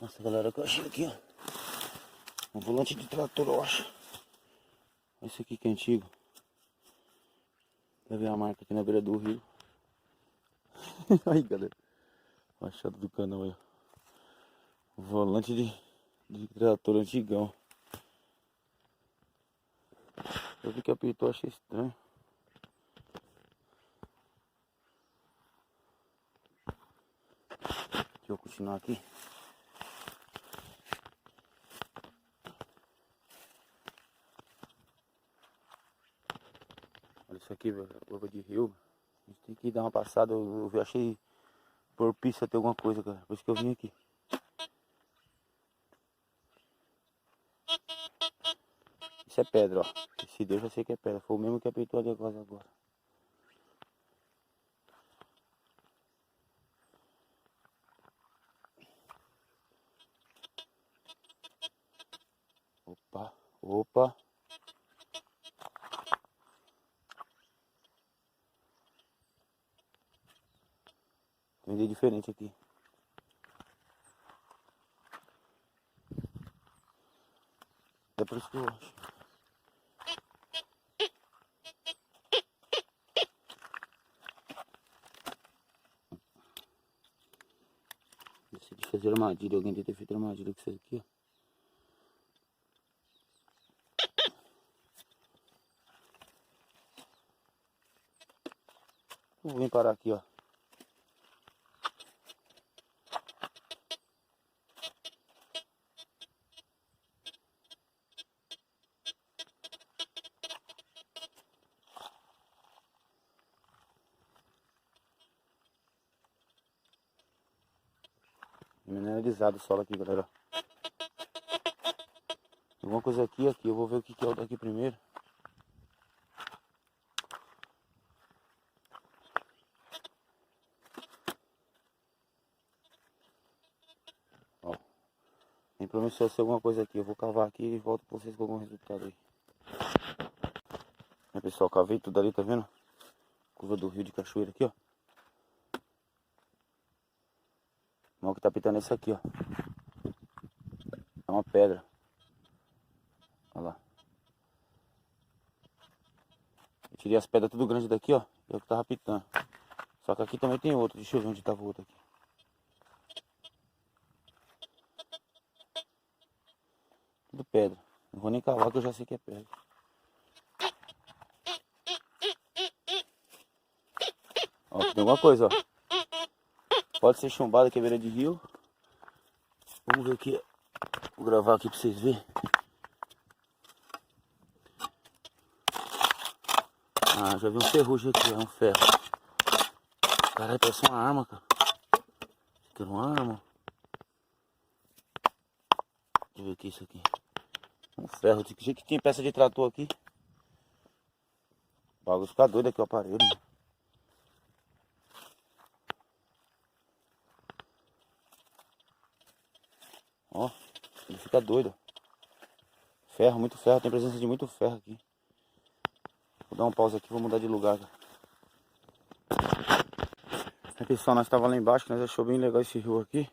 Nossa, galera, que eu achei aqui, ó. Um volante de trator, eu acho. Esse aqui que é antigo. Vai ver a marca aqui na beira do rio. Aí, galera. Machado do canal aí. Volante de trator antigão. Eu vi que apitou, achei estranho. Deixa eu continuar aqui. Olha isso aqui, velho. Prova de rio. A gente tem que dar uma passada. Eu achei propício ter alguma coisa, cara. Por isso que eu vim aqui. Isso é pedra, ó. Esse Deus eu sei que é pedra. Foi o mesmo que apitou ali agora. Opa, opa. Tem um jeito diferente aqui. É por isso que eu acho. Decidi fazer armadilha. Alguém deve ter feito armadilha com isso aqui, ó. Vou vir parar aqui, ó. Mineralizado o solo aqui, galera. Alguma coisa aqui, aqui. Eu vou ver o que é o daqui primeiro. Ó. Tem promissor ser alguma coisa aqui. Eu vou cavar aqui e volto pra vocês com algum resultado aí. Aí, pessoal, cavei tudo ali, tá vendo? Curva do rio de cachoeira aqui, ó. O mal que tá pitando é esse aqui, ó. É uma pedra. Olha lá. Eu tirei as pedras tudo grandes daqui, ó. É o que tava pitando. Só que aqui também tem outro. Deixa eu ver onde tava o outro aqui. Tudo pedra. Não vou nem cavar que eu já sei que é pedra. Ó, tem alguma coisa, ó. Pode ser chumbado aqui, beira de rio. Vamos ver aqui. Vou gravar aqui pra vocês verem. Ah, já vi um ferrugem aqui, é um ferro. Caralho, parece uma arma, cara. Isso aqui é uma arma. Deixa eu ver o que é isso aqui. Um ferro. De que jeito que tem peça de trator aqui. O bagulho fica doido aqui o aparelho. Mano. Ó, ele fica doido. Ferro, muito ferro. Tem presença de muito ferro aqui. Vou dar um pause aqui, vou mudar de lugar. Aí, pessoal, nós estávamos lá embaixo, nós achou bem legal esse rio aqui.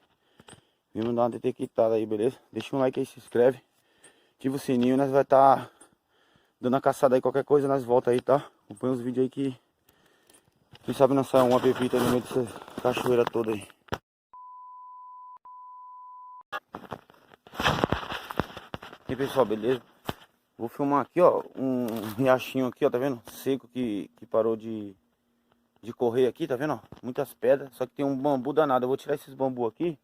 Vimos dar uma detectada aí, beleza? Deixa um like aí, se inscreve. Ativa o sininho, nós vai estar dando a caçada aí, qualquer coisa nós volta aí, tá? Acompanha os vídeos aí que quem sabe nós saímos uma pepita no meio dessa cachoeira toda aí. E aí, pessoal, beleza? Vou filmar aqui, ó, um riachinho aqui, ó, tá vendo? Seco que parou de correr aqui, tá vendo, ó? Muitas pedras, só que tem um bambu danado. Eu vou tirar esses bambu aqui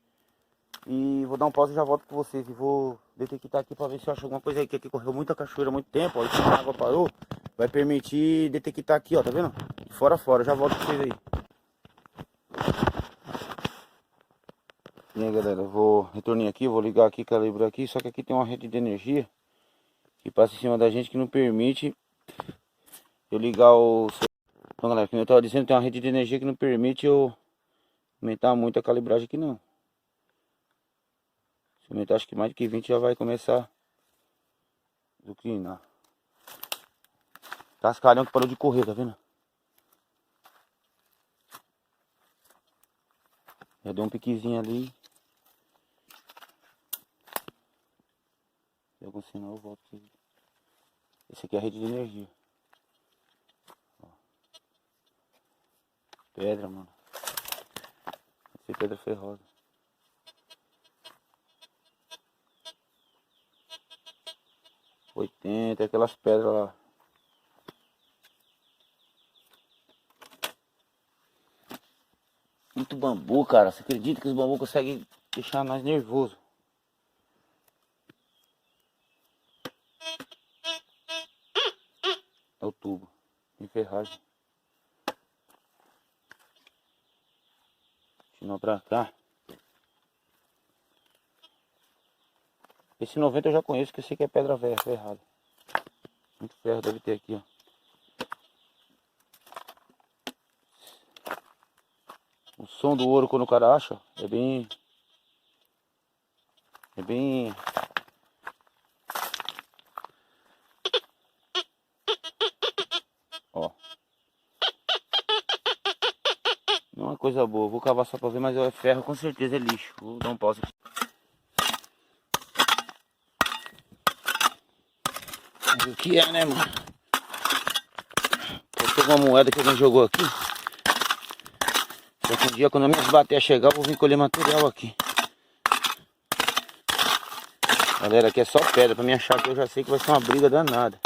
e vou dar um pause e já volto com vocês. E vou detectar aqui pra ver se eu acho alguma coisa aí, que aqui correu muita cachoeira há muito tempo, ó. E como a água parou, vai permitir detectar aqui, ó, tá vendo? De fora a fora, já volto com vocês aí. E aí, galera, eu vou retornar aqui, vou ligar aqui, calibrar aqui, só que aqui tem uma rede de energia que passa em cima da gente que não permite eu ligar o... Então, galera, como eu tava dizendo, tem uma rede de energia que não permite eu aumentar muito a calibragem aqui não. Se aumentar acho que mais de que 20 já vai começar a declinar. Cascalhão que parou de correr, tá vendo? Já deu um piquezinho ali. algum sinal eu volto aqui. Esse aqui é a rede de energia. Ó. Pedra, mano. Essa é pedra ferrosa. Tem aquelas pedras lá. Muito bambu, cara. Você acredita que os bambus conseguem deixar nós nervoso? É o tubo de ferragem. Continua pra cá. Esse 90 eu já conheço, que eu sei que é pedra velha, ferrada. Muito ferro deve ter aqui, ó. O som do ouro quando o cara acha, ó, é bem... Ó. Não é uma coisa boa. Vou cavar só pra ver, mas é ferro, com certeza é lixo. Vou dar um pause aqui. Mas o que é, né, mano? Eu tô com uma moeda que alguém jogou aqui. Daqui um dia, quando a minha bater chegar, eu vou vir colher material aqui. Galera, aqui é só pedra. Pra me achar que eu já sei que vai ser uma briga danada.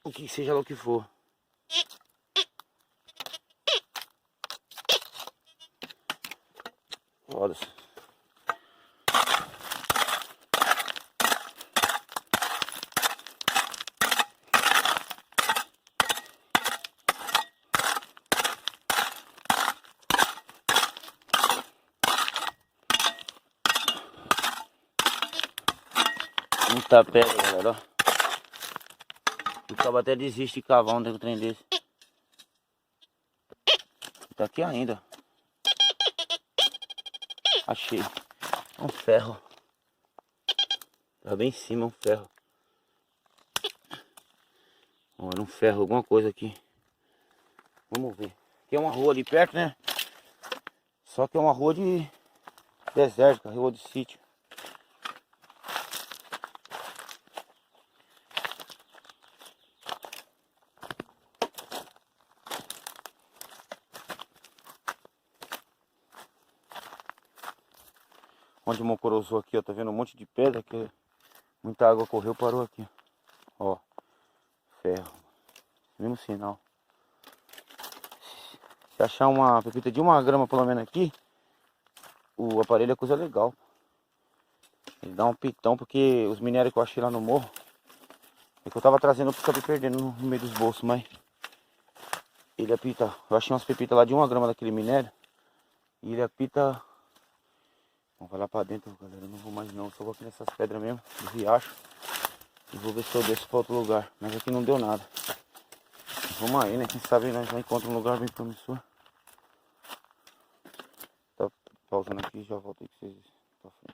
O que seja lá o que for. Foda-se. Muita pedra, galera, ó. O cabo até desiste de cavar um trem desse. Tá aqui ainda. Achei. Um ferro. Tá bem em cima, um ferro. Olha, um ferro, alguma coisa aqui. Vamos ver. Aqui é uma rua ali perto, né? Só que é uma rua de desértica, rua de sítio. Onde o Mocorosou aqui, ó, tá vendo um monte de pedra que muita água correu, parou aqui. Ó, ferro. Mesmo sinal. Se achar uma pepita de 1 grama pelo menos aqui, o aparelho é coisa legal. Ele dá um pitão, porque os minérios que eu achei lá no morro, é que eu tava trazendo, eu acabei perdendo no meio dos bolsos, mas ele apita. Eu achei umas pepitas lá de 1 grama daquele minério, e ele apita. Vamos lá pra dentro, galera. Eu não vou mais não, só vou aqui nessas pedras mesmo, do riacho. E vou ver se eu desço pra outro lugar. Mas aqui não deu nada. Vamos aí, né? Quem sabe nós já encontramos um lugar bem promissor. Tá pausando aqui e já volto aí com vocês pra frente.